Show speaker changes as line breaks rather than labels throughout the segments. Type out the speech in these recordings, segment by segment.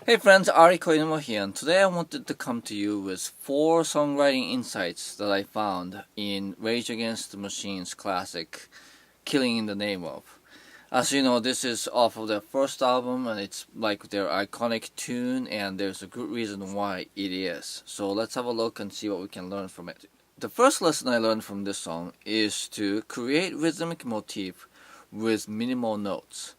Hey friends, Ari Koinuma here, and today I wanted to come to you with 4 songwriting insights that I found in Rage Against the Machine's classic Killing in the Name of. As you know, this is off of their first album, and it's like their iconic tune, and there's a good reason why it is. So let's have a look and see what we can learn from it. The first lesson I learned from this song is to create rhythmic motif with minimal notes.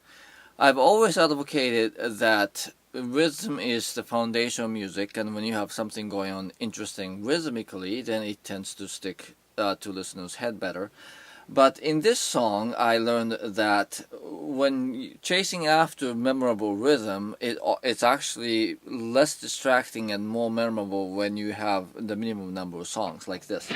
I've always advocated that rhythm is the foundation of music, and when you have something going on interesting rhythmically, then it tends to stick to listeners' head better. But in this song, I learned that when chasing after memorable rhythm, it's actually less distracting and more memorable when you have the minimum number of songs like this.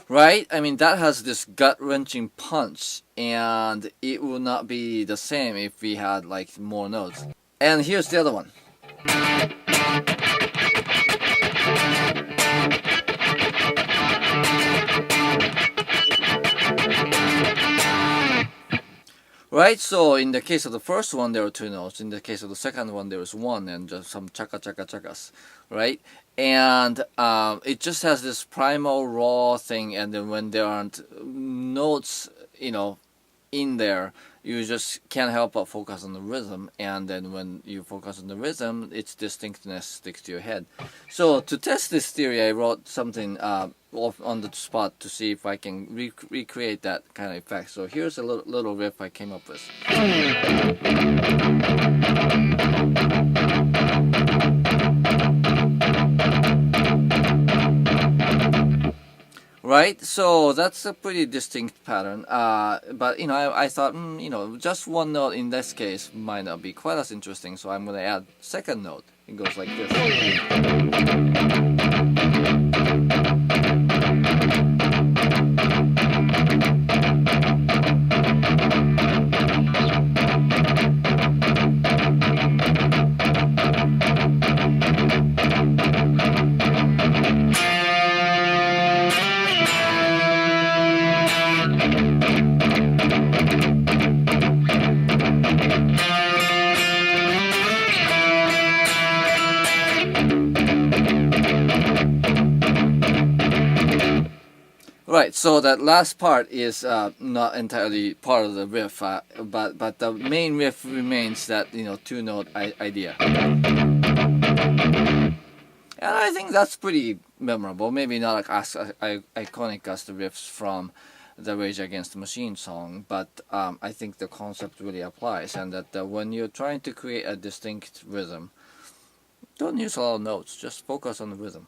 Right? I mean, that has this gut-wrenching punch, and it would not be the same if we had like more notes. And here's the other one. Right, so in the case of the first one, there were 2 notes. In the case of the second one, there was 1 and just some chaka-chaka-chakas, right? And it just has this primal raw thing, and then when there aren't notes, in there, you just can't help but focus on the rhythm, and then when you focus on the rhythm, its distinctness sticks to your head. So to test this theory, I wrote something off on the spot to see if I can recreate that kind of effect. So here's a little riff I came up with. Right, so that's a pretty distinct pattern, but I thought, just one note in this case might not be quite as interesting, so I'm going to add second note. It goes like this. Right, so that last part is not entirely part of the riff, but the main riff remains that 2-note idea. And I think that's pretty memorable. Maybe not as iconic as the riffs from the Rage Against the Machine song, but I think the concept really applies, and that when you're trying to create a distinct rhythm, don't use a lot of notes, just focus on the rhythm.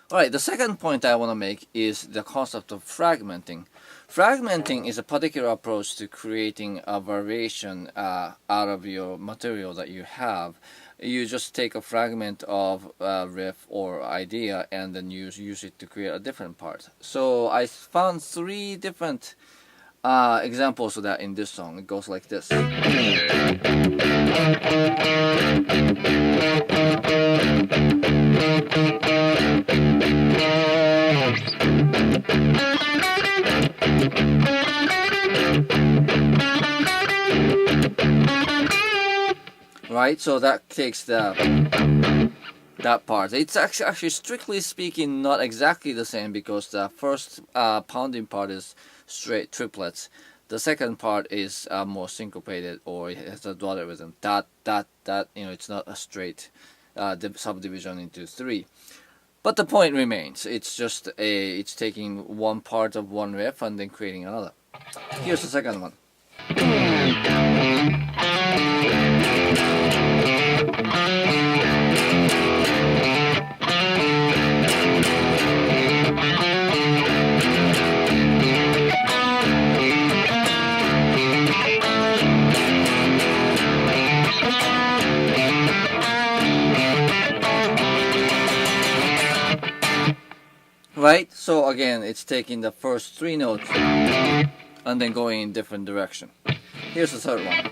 Alright, the second point I want to make is the concept of fragmenting. Fragmenting is a particular approach to creating a variation out of your material that you have. You just take a fragment of a riff or idea and then you use it to create a different part. So I found 3 different examples of that in this song. It goes like this. Right, so that takes that part. It's actually strictly speaking not exactly the same, because the first pounding part is straight triplets. The second part is more syncopated, or it has a dotted rhythm. That. It's not a straight subdivision into 3. But the point remains. It's just it's taking one part of one riff and then creating another. Here's the second one. Right? So again, it's taking the first 3 notes and then going in different direction. Here's the third one.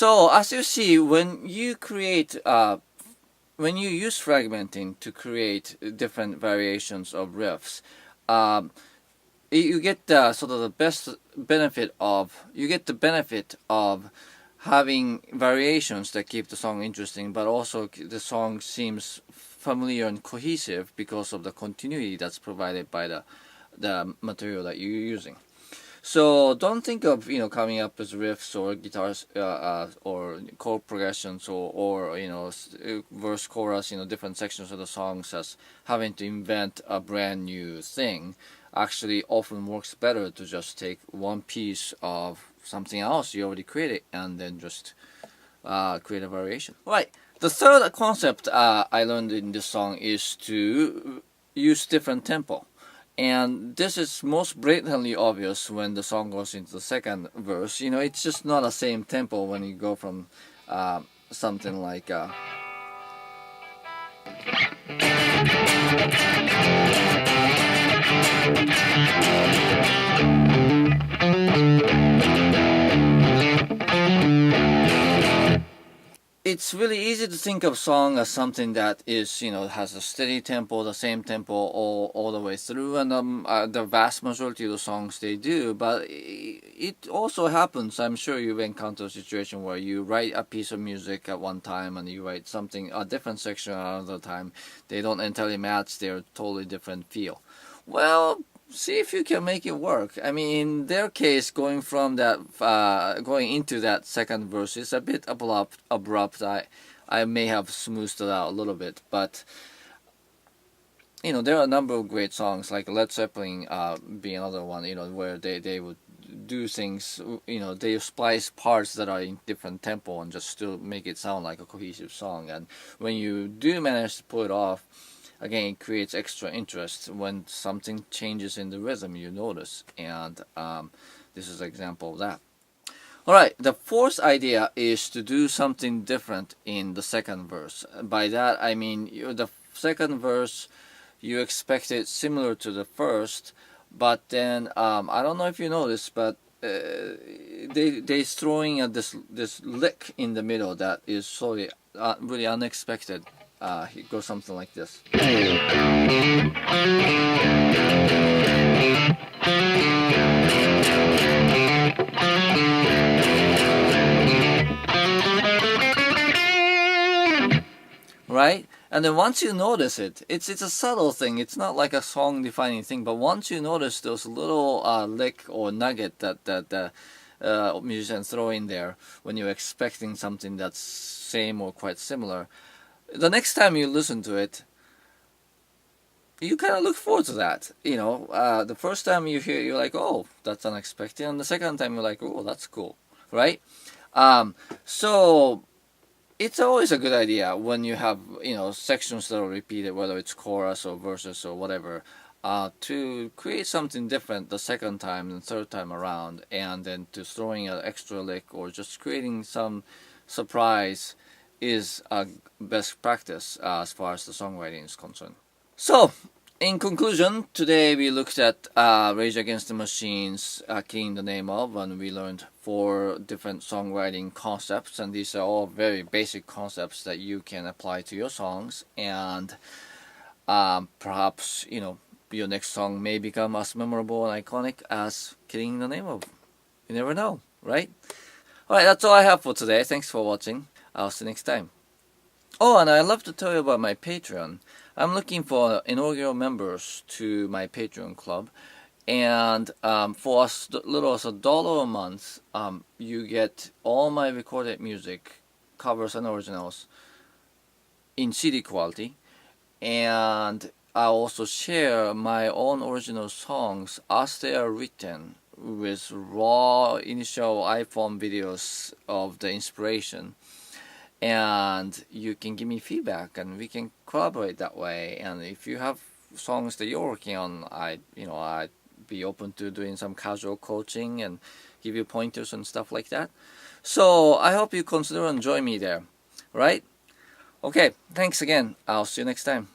So as you see, when you create when you use fragmenting to create different variations of riffs, you get the sort of the best benefit of having variations that keep the song interesting, but also the song seems familiar and cohesive because of the continuity that's provided by the material that you're using. So don't think of coming up with riffs or guitars or chord progressions or verse chorus different sections of the songs as having to invent a brand new thing. Actually, often works better to just take one piece of something else you already created and then just create a variation. Right. The third concept I learned in this song is to use different tempo. And this is most blatantly obvious when the song goes into the second verse. It's just not the same tempo when you go from something like it's really easy to think of song as something that is, has a steady tempo, the same tempo all the way through, and the vast majority of the songs they do. But it also happens, I'm sure you've encountered a situation where you write a piece of music at one time and you write a different section at another time. They don't entirely match, they're totally different feel. Well, see if you can make it work. I mean, in their case, going into that second verse is a bit abrupt. I may have smoothed it out a little bit, but there are a number of great songs like Led Zeppelin being another one. Where they would do things. They splice parts that are in different tempo and just still make it sound like a cohesive song. And when you do manage to pull it off, again, it creates extra interest when something changes in the rhythm, you notice. And this is an example of that. Alright, the fourth idea is to do something different in the second verse. By that, I mean, the second verse, you expect it similar to the first, but then, I don't know if you noticed, but they're throwing this lick in the middle that is sorry, really unexpected. It goes something like this. Right? And then once you notice it, it's a subtle thing. It's not like a song-defining thing. But once you notice those little lick or nugget that musicians throw in there when you're expecting something that's same or quite similar, the next time you listen to it, you kind of look forward to that. The first time you hear it, you're like, oh, that's unexpected. And the second time, you're like, oh, that's cool, right? So it's always a good idea when you have, sections that are repeated, whether it's chorus or verses or whatever, to create something different the second time and third time around, and then to throwing an extra lick or just creating some surprise is a best practice as far as the songwriting is concerned. So, in conclusion, today we looked at Rage Against the Machine's Killing the Name Of, and we learned 4 different songwriting concepts, and these are all very basic concepts that you can apply to your songs, and perhaps, your next song may become as memorable and iconic as Killing the Name Of. You never know, right? Alright, that's all I have for today. Thanks for watching. I'll see you next time. Oh, and I'd love to tell you about my Patreon. I'm looking for inaugural members to my Patreon club. And for as little as $1 a month, you get all my recorded music, covers and originals, in CD quality. And I also share my own original songs as they are written with raw initial iPhone videos of the inspiration. And you can give me feedback and we can collaborate that way. And if you have songs that you're working on, I'd be open to doing some casual coaching and give you pointers and stuff like that. So I hope you consider and join me there, right? Okay, thanks again. I'll see you next time.